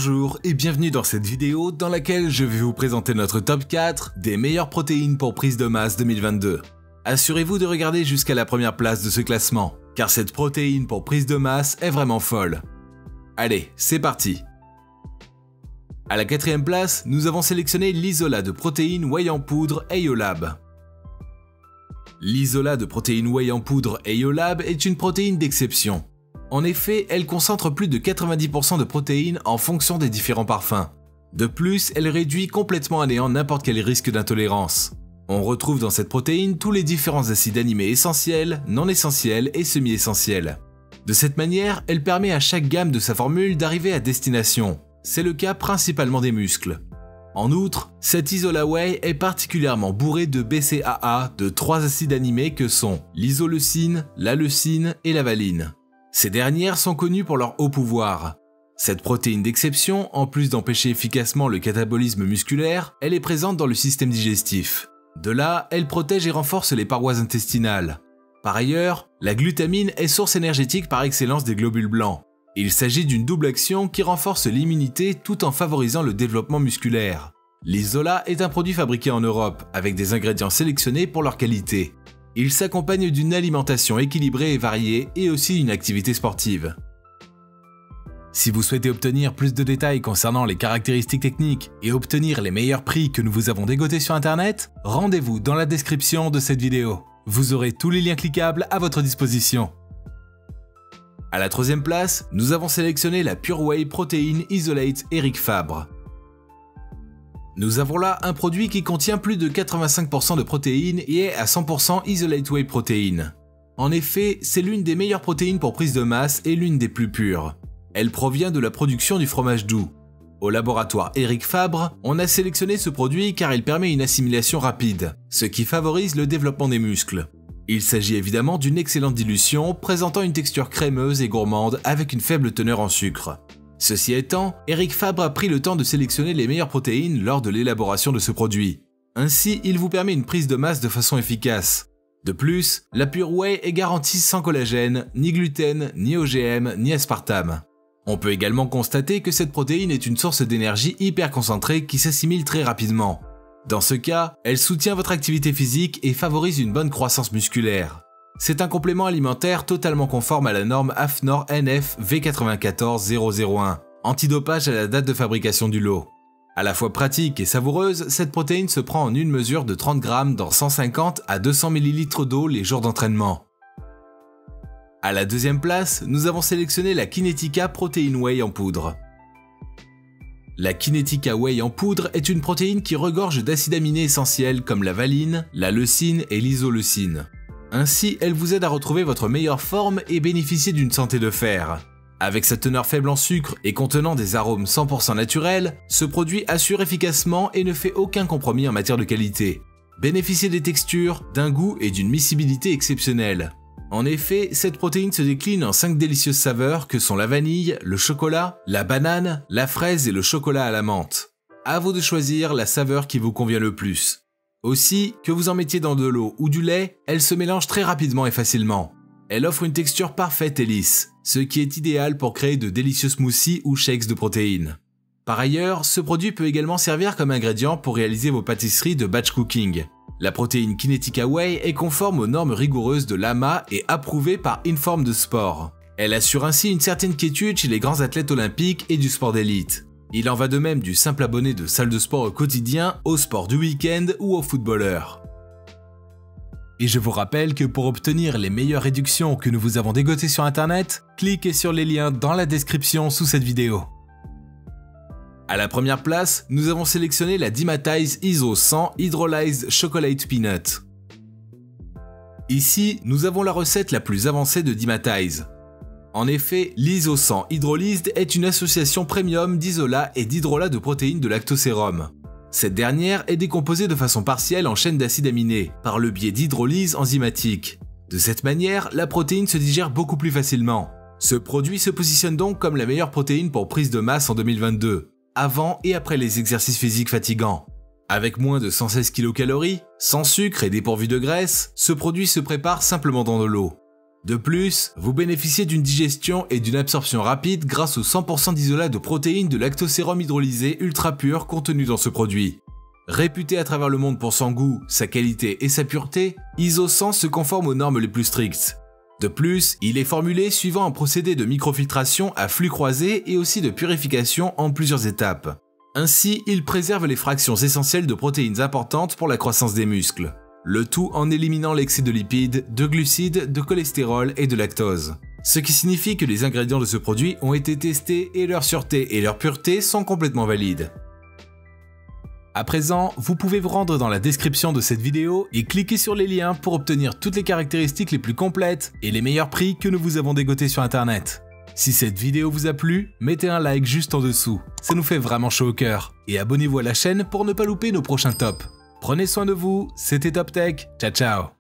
Bonjour et bienvenue dans cette vidéo dans laquelle je vais vous présenter notre top 4 des meilleures protéines pour prise de masse 2022. Assurez-vous de regarder jusqu'à la première place de ce classement, car cette protéine pour prise de masse est vraiment folle. Allez, c'est parti! À la 4e place, nous avons sélectionné l'isolat de protéines whey en poudre Aiolab. L'isolat de protéines whey en poudre Aiolab est une protéine d'exception. En effet, elle concentre plus de 90% de protéines en fonction des différents parfums. De plus, elle réduit complètement à néant n'importe quel risque d'intolérance. On retrouve dans cette protéine tous les différents acides aminés essentiels, non essentiels et semi-essentiels. De cette manière, elle permet à chaque gamme de sa formule d'arriver à destination. C'est le cas principalement des muscles. En outre, cet isolat whey est particulièrement bourré de BCAA de 3 acides aminés que sont l'isoleucine, la leucine et la valine. Ces dernières sont connues pour leur haut pouvoir. Cette protéine d'exception, en plus d'empêcher efficacement le catabolisme musculaire, elle est présente dans le système digestif. De là, elle protège et renforce les parois intestinales. Par ailleurs, la glutamine est source énergétique par excellence des globules blancs. Il s'agit d'une double action qui renforce l'immunité tout en favorisant le développement musculaire. L'isolat est un produit fabriqué en Europe, avec des ingrédients sélectionnés pour leur qualité. Il s'accompagne d'une alimentation équilibrée et variée et aussi une activité sportive. Si vous souhaitez obtenir plus de détails concernant les caractéristiques techniques et obtenir les meilleurs prix que nous vous avons dégotés sur internet, rendez-vous dans la description de cette vidéo. Vous aurez tous les liens cliquables à votre disposition. À la 3e place, nous avons sélectionné la Pure Whey Protein Isolate Eric Fabre. Nous avons là un produit qui contient plus de 85% de protéines et est à 100% Isolate Whey Protein. En effet, c'est l'une des meilleures protéines pour prise de masse et l'une des plus pures. Elle provient de la production du fromage doux. Au laboratoire Eric Fabre, on a sélectionné ce produit car il permet une assimilation rapide, ce qui favorise le développement des muscles. Il s'agit évidemment d'une excellente dilution présentant une texture crémeuse et gourmande avec une faible teneur en sucre. Ceci étant, Eric Fabre a pris le temps de sélectionner les meilleures protéines lors de l'élaboration de ce produit. Ainsi, il vous permet une prise de masse de façon efficace. De plus, la Pure Whey est garantie sans collagène, ni gluten, ni OGM, ni aspartame. On peut également constater que cette protéine est une source d'énergie hyper concentrée qui s'assimile très rapidement. Dans ce cas, elle soutient votre activité physique et favorise une bonne croissance musculaire. C'est un complément alimentaire totalement conforme à la norme AFNOR NF V94001, antidopage à la date de fabrication du lot. À la fois pratique et savoureuse, cette protéine se prend en une mesure de 30 g dans 150 à 200 ml d'eau les jours d'entraînement. À la 2e place, nous avons sélectionné la Kinetica Protein Whey en poudre. La Kinetica Whey en poudre est une protéine qui regorge d'acides aminés essentiels comme la valine, la leucine et l'isoleucine. Ainsi, elle vous aide à retrouver votre meilleure forme et bénéficier d'une santé de fer. Avec sa teneur faible en sucre et contenant des arômes 100% naturels, ce produit assure efficacement et ne fait aucun compromis en matière de qualité. Bénéficiez des textures, d'un goût et d'une miscibilité exceptionnelle. En effet, cette protéine se décline en 5 délicieuses saveurs que sont la vanille, le chocolat, la banane, la fraise et le chocolat à la menthe. À vous de choisir la saveur qui vous convient le plus. Aussi, que vous en mettiez dans de l'eau ou du lait, elle se mélange très rapidement et facilement. Elle offre une texture parfaite et lisse, ce qui est idéal pour créer de délicieux smoothies ou shakes de protéines. Par ailleurs, ce produit peut également servir comme ingrédient pour réaliser vos pâtisseries de batch cooking. La protéine Kinetica Whey est conforme aux normes rigoureuses de l'AMA et approuvée par Inform de Sport. Elle assure ainsi une certaine quiétude chez les grands athlètes olympiques et du sport d'élite. Il en va de même du simple abonné de salle de sport au quotidien, au sport du week-end ou aux footballeurs. Et je vous rappelle que pour obtenir les meilleures réductions que nous vous avons dégotées sur internet, cliquez sur les liens dans la description sous cette vidéo. À la 1re place, nous avons sélectionné la Dymatize ISO 100 Hydrolyzed Chocolate Peanut. Ici, nous avons la recette la plus avancée de Dymatize. En effet, l'ISO 100 Hydrolyzed est une association premium d'isolat et d'hydrolat de protéines de lactosérum. Cette dernière est décomposée de façon partielle en chaînes d'acides aminés, par le biais d'hydrolyse enzymatique. De cette manière, la protéine se digère beaucoup plus facilement. Ce produit se positionne donc comme la meilleure protéine pour prise de masse en 2022, avant et après les exercices physiques fatigants. Avec moins de 116 kcal, sans sucre et dépourvu de graisse, ce produit se prépare simplement dans de l'eau. De plus, vous bénéficiez d'une digestion et d'une absorption rapide grâce au 100% d'isolat de protéines de lactosérum hydrolysé ultra pur contenu dans ce produit. Réputé à travers le monde pour son goût, sa qualité et sa pureté, Iso100 se conforme aux normes les plus strictes. De plus, il est formulé suivant un procédé de microfiltration à flux croisé et aussi de purification en plusieurs étapes. Ainsi, il préserve les fractions essentielles de protéines importantes pour la croissance des muscles. Le tout en éliminant l'excès de lipides, de glucides, de cholestérol et de lactose. Ce qui signifie que les ingrédients de ce produit ont été testés et leur sûreté et leur pureté sont complètement valides. À présent, vous pouvez vous rendre dans la description de cette vidéo et cliquer sur les liens pour obtenir toutes les caractéristiques les plus complètes et les meilleurs prix que nous vous avons dégotés sur internet. Si cette vidéo vous a plu, mettez un like juste en dessous, ça nous fait vraiment chaud au cœur. Et abonnez-vous à la chaîne pour ne pas louper nos prochains tops. Prenez soin de vous, c'était Top Tech, ciao ciao.